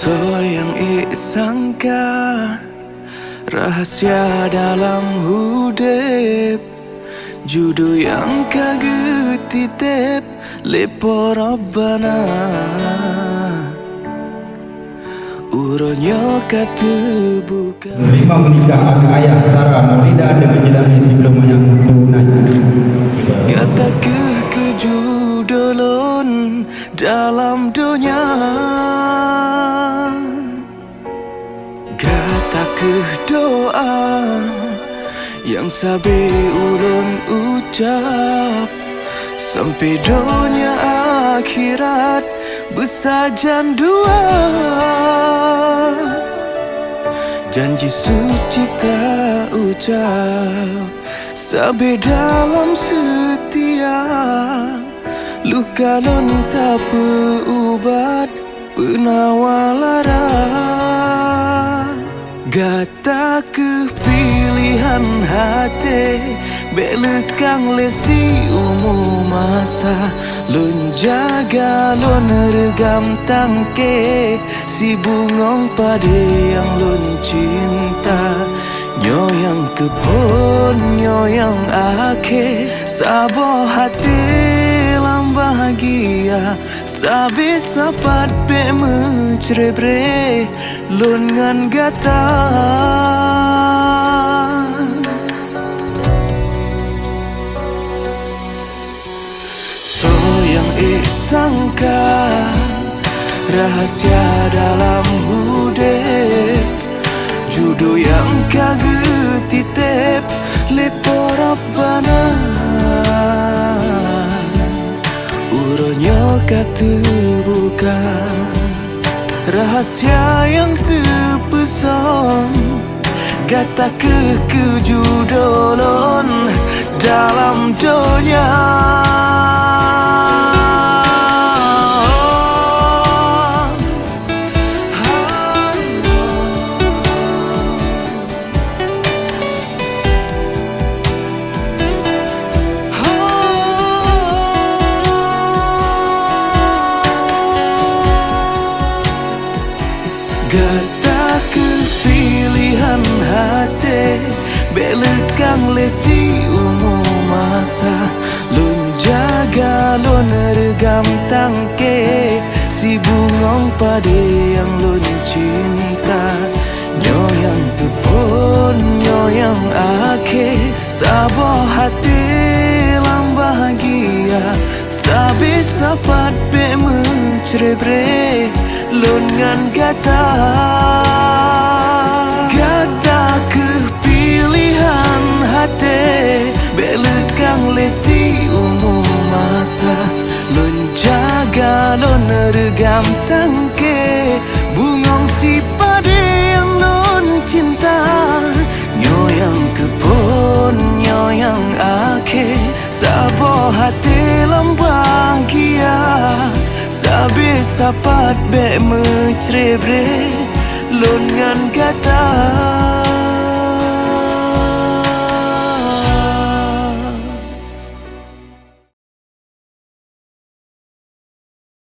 yang sangka rahasia dalam hudep, judo yang kagetitip lepo Rabbana. Uronyo katubuka menerima menikah anak ayah Sarah Maulida dengan jelasnya sebelum yang tunanya. kata kejudolon dalam dunia, kata doa yang sabi ulun ucap sampai dunia akhirat bersajan dua. Janji suci tak ucap sabi dalam setia, luka lun tak berubat penawalara. Gata kepilihan hati belekang lesi umum masa, lun jaga lun regam tangke si bungong pade yang lun cinta. Nyoyang kebun nyoyang ake sabo hati lam bahagia, sabi sapat be mencerebre lun ngan gata. Yang sangka rahasia dalam hudep, judo yang kagetitip lepo Rabbana. Uronyo katubuka rahasia yang terpeson, gata kejudolon dalam dunia. Gata kepilihan hati belekang lesi umum masa, lun jaga lun regam tangke si bungong pade yang lun cinta. Nyoyang kebun nyoyang ake sabo hati lam bahagia, sabi sapat be mencerebre lun ngan gata. Gata kepilihan hati belekang lesi umum masa, lun jaga lun regam tangke bungong si pade yang lun cinta. Nyoyang kebun nyoyang ake sabo hati lam bahagia, sabi sapat be mencerebre lun ngan gata.